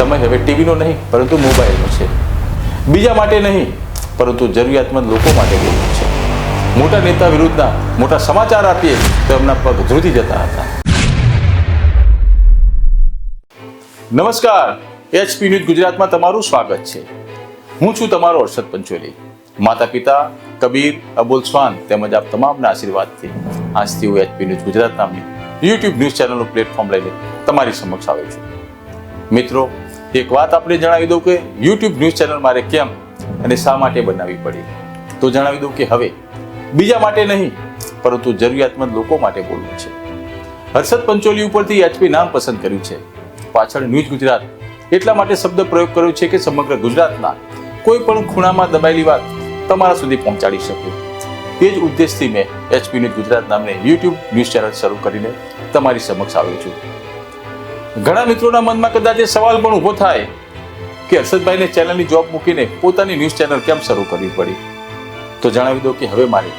સમય હવે ટીવીનો નહીં પરંતુ મોબાઈલનો છે. બીજા માટે નહીં પરંતુ જરૂરિયાતમંદ લોકો માટે બોલવું છે. મોટા નેતા વિરુદ્ધના મોટા સમાચાર આપીએ તો એમના પગ ધ્રુજી જતા હતા. નમસ્કાર, HP ન્યૂઝ ગુજરાતમાં તમારું સ્વાગત છે. હું છું તમારો અરશદ પંચોલી. માતા પિતા કબીર, અબુલ સ્વાન તેમજ આપ તમામના આશીર્વાદથી આજથી હું HP ન્યૂઝ ગુજરાત નામની YouTube ન્યૂઝ ચેનલનું પ્લેટફોર્મ લઈને તમારી સમક્ષ આવ્યો છું. મિત્રો, એક વાત આપણે જણાવી દઉં કે YouTube ન્યૂઝ ચેનલ મારે કેમ અને શા માટે બનાવવી પડી. તો જણાવી દઉં કે હવે બીજા માટે નહીં પરંતુ જરૂરિયાતમંદ લોકો માટે બોલવું છે. અરશદ પંચોલી ઉપરથી HP નામ પસંદ કર્યું છે. પાછળ ન્યૂઝ ગુજરાત એટલા માટે શબ્દ પ્રયોગ કર્યો છે કે સમગ્ર ગુજરાતના કોઈ પણ ખૂણામાં દબાયેલી વાત તમારા સુધી પહોંચાડી શકું. તે જ ઉદ્દેશથી મેં HP ન્યૂઝ ગુજરાત નામને YouTube ન્યૂઝ ચેનલ શરૂ કરીને તમારી સમક્ષ આવ્યો છું. ઘણા મિત્રોના મનમાં કદાચ એ સવાલ પણ ઊભો થાય કે અરશદભાઈને ચેનલની જોબ મૂકીને પોતાની ન્યૂઝ ચેનલ કેમ શરૂ કરવી પડી. તો જણાવી દો કે હવે મારે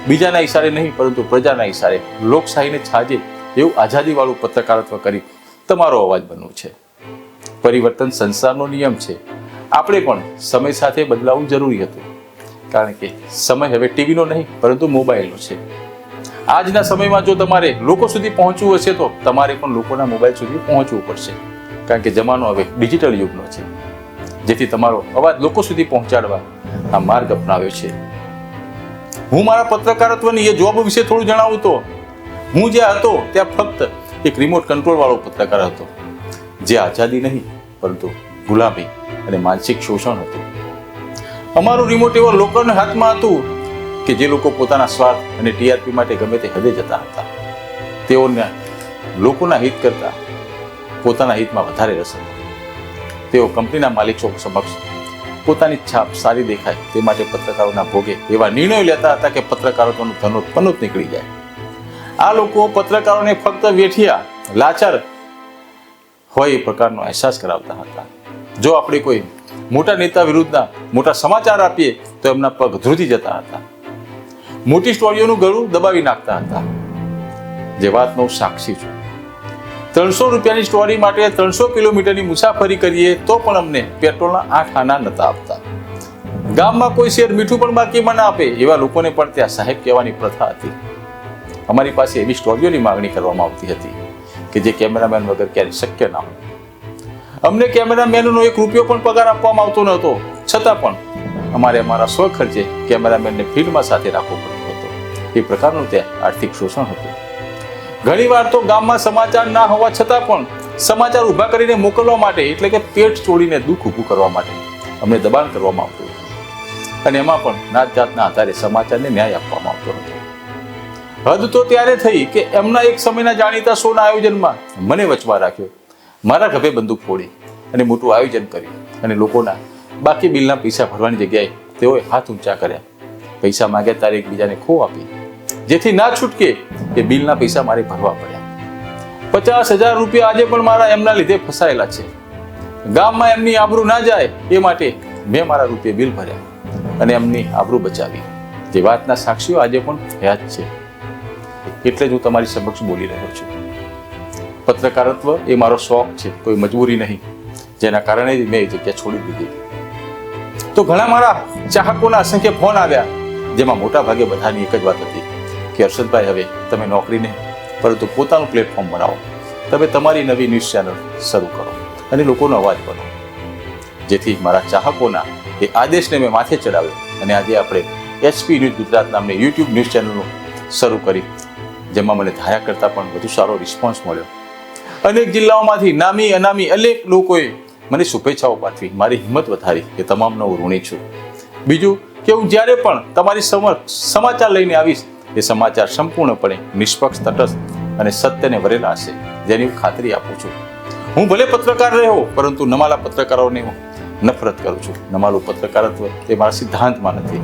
બીજાના ઈશારે નહીં પરંતુ પ્રજાના ઈશારે લોકશાહીને છાજે એવું આઝાદીવાળું પત્રકારત્વ કરી તમારો અવાજ બનવું છે. પરિવર્તન સંસારનો નિયમ છે. આપણે પણ સમય સાથે બદલાવવું જરૂરી હતું, કારણ કે સમય હવે ટીવીનો નહીં પરંતુ મોબાઈલનો છે. આજના સમયમાં જો તમારે લોકો સુધી પહોંચવું હશે તો તમારે પણ લોકોના મોબાઈલ સુધી પહોંચવું પડશે, કારણ કે જમાનો હવે ડિજિટલ યુગનો છે. જેથી તમારો અવાજ લોકો સુધી પહોંચાડવા આ માર્ગ અપનાવ્યો છે. હું મારા પત્રકારત્વની એ જોબ વિશે થોડું જણાવું તો હું જ્યાં હતો ત્યાં ફક્ત એક રિમોટ કંટ્રોલ વાળો પત્રકાર હતો, જે આઝાદી નહીં પરંતુ ગુલામી અને માનસિક શોષણ હતું. અમારું રિમોટ એવો લોકોના હાથમાં હતું કે જે લોકો પોતાના સ્વાર્થ અને TRP માટે ગમે તે હદે જતા હતા. તેઓને લોકોના હિત કરતા પોતાના હિતમાં વધારે રસ હતો. તેઓ કંપનીના માલિકો સમક્ષ પોતાની છાપ સારી દેખાય તે માટે પત્રકારોના ભોગે એવા નિર્ણયો લેતા હતા કે પત્રકારોનું ધનોત નીકળી જાય. આ લોકો પત્રકારોને ફક્ત વેઠિયા, લાચાર હોય એ પ્રકારનો અહેસાસ કરાવતા હતા. જો આપણે કોઈ મોટા નેતા વિરુદ્ધના મોટા સમાચાર આપીએ તો એમના પગ ધ્રુજી જતા હતા. મોટી સ્ટોરીઓનું ગળું દબાવી નાખતા હતા. જે વાતનો સાક્ષી છું. 300 રૂપિયાની સ્ટોરી માટે 300 કિલોમીટરની મુસાફરી કરીએ તો પણ અમને પેટ્રોલના 8 આના નતા આપતા. ગામમાં કોઈ શેર મીઠું પણ બાકીમાં ના આપે એવા લોકોને પણ ત્યાં સાહેબ કહેવાની પ્રથા હતી. અમારી પાસે એવી સ્ટોરીઓની માંગણી કરવામાં આવતી હતી કે જે કેમેરામેન વગર ક્યારેય શક્ય ના હોય. અમને કેમેરામેનનો 1 રૂપિયો પણ પગાર આપવામાં આવતો નહોતો, છતાં પણ અમારે અમારા સ્વખર્ચે કેમેરામેનને ફિલ્ડમાં સાથે રાખવો પડતો હતો. એ પ્રકારનું ત્યાં આર્થિક શોષણ હતું. ઘણીવાર તો ગામમાં સમાચાર ના હોવા છતાં પણ સમાચાર ઊભા કરીને મોકલવા માટે, એટલે કે પેટ છોડીને દુઃખ ઊભું કરવા માટે અમને દબાણ કરવામાં આવતું હતું. અને એમાં પણ નાત જાતના આધારે સમાચારને ન્યાય આપવામાં આવતો હતો. હદ તો ત્યારે થઈ કે એમના એક સમયના જાણીતા શોના આયોજનમાં મને વચમાં રાખ્યો. મારા ગભે બંદૂક ફોડી અને મોટું આયોજન કર્યું અને લોકોના બાકી બિલના પૈસા ભરવાની જગ્યાએ તેઓએ હાથ ઊંચા કર્યા. પૈસા માંગ્યા ત્યારે એકબીજાને ખો આપી, જેથી ના છૂટકે એ બિલના પૈસા મારે ભરવા પડ્યા. 50,000 રૂપિયા આજે પણ મારા એમના લીધે ફસાયેલા છે. ગામમાં એમની આબરૂ ના જાય એ માટે મેં મારા રૂપિયા બિલ ભર્યા અને એમની આબરૂ બચાવી. જે વાતના સાક્ષીઓ આજે પણ થયા જ છે. એટલે જ હું તમારી સમક્ષ બોલી રહ્યો છું. પત્રકારત્વ એ મારો શોખ છે, કોઈ મજબૂરી નહીં, જેના કારણે જ મેં એ જગ્યા છોડી દીધી. તો ઘણા મારા ચાહકોના અસંખ્ય ફોન આવ્યા, જેમાં મોટા ભાગે બધાની એક જ વાત હતી કે અરશદભાઈ, હવે તમે નોકરી નહીં પરંતુ પોતાનું પ્લેટફોર્મ બનાવો. તમે તમારી નવી ન્યૂઝ ચેનલ શરૂ કરો અને લોકોનો અવાજ બનો. જેથી મારા ચાહકોના એ આદેશને મેં માથે ચડાવ્યો અને આજે આપણે HP ન્યૂઝ ગુજરાત નામની YouTube ન્યૂઝ ચેનલનું શરૂ કરી, જેમાં મને ધાર્યા કરતાં પણ વધુ સારો રિસ્પોન્સ મળ્યો. અનેક જિલ્લાઓમાંથી નામી અનામી અનેક લોકોએ મને શુભેચ્છાઓ પાઠવી, મારી હિંમત વધારી. એ તમામનો હું ઋણી છું. બીજું કે હું જ્યારે પણ તમારી સમક્ષ સમાચાર લઈને આવીશ એ સમાચાર સંપૂર્ણપણે નિષ્પક્ષ, તટસ્થ અને સત્યને વરેલા હશે, જેની હું ખાતરી આપું છું. હું ભલે પત્રકાર રહ્યો પરંતુ નમાલા પત્રકારોને હું નફરત કરું છું. નમાલું પત્રકારત્વ એ મારા સિદ્ધાંતમાં નથી.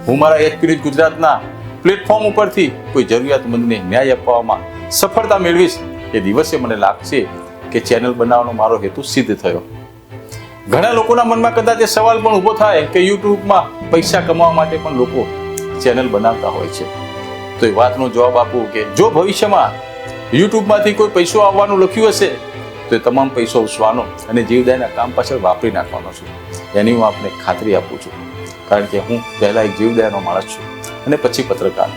હું મારા HP ન્યૂઝ ગુજરાતના પ્લેટફોર્મ ઉપરથી કોઈ જરૂરિયાતમંદને ન્યાય અપાવવામાં સફળતા મેળવીશ એ દિવસે મને લાગશે કે ચેનલ બનાવવાનો મારો હેતુ સિદ્ધ થયો. ઘણા લોકોના મનમાં કદાચ એ સવાલ પણ ઊભો થાય કે યુટ્યુબમાં પૈસા કમાવા માટે પણ લોકો ચેનલ બનાવતા હોય છે. તો એ વાતનો જવાબ આપું કે જો ભવિષ્યમાં યુટ્યુબમાંથી કોઈ પૈસો આવવાનું લખ્યું હશે તો એ તમામ પૈસો શ્વાનો અને જીવદયાના કામ પાછળ વાપરી નાખવાનો છું, એની હું આપને ખાતરી આપું છું. કારણ કે હું પહેલાં એક જીવદયાનો માણસ છું અને પછી પત્રકાર.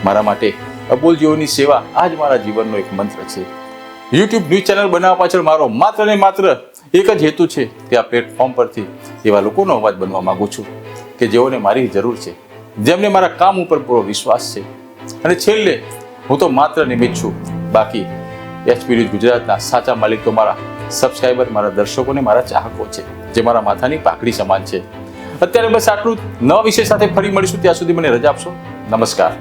મારા માટે અબોલ જીવોની સેવા આ જ મારા જીવનનો એક મંત્ર છે. યુટ્યુબ ન્યૂઝ ચેનલ બનાવવા પાછળ મારો માત્ર ને માત્ર એક જ હેતુ છે કે આ પ્લેટફોર્મ પરથી એવા લોકોનો અવાજ બનવા માંગુ છું કે જેઓને મારી જરૂર છે, જેમને મારા કામ ઉપર પૂરો વિશ્વાસ છે. અને છેલ્લે હું તો માત્ર નિમિત્ત છું. બાકી HP ન્યૂઝ ગુજરાતના સાચા માલિક તો મારા સબસ્ક્રાઈબર, મારા દર્શકો ને મારા ચાહકો છે, જે મારા માથાની પાઘડી સમાન છે. અત્યારે બસ આટલું. નવા વિષય સાથે ફરી મળીશું. ત્યાં સુધી મને રજા આપશો. નમસ્કાર.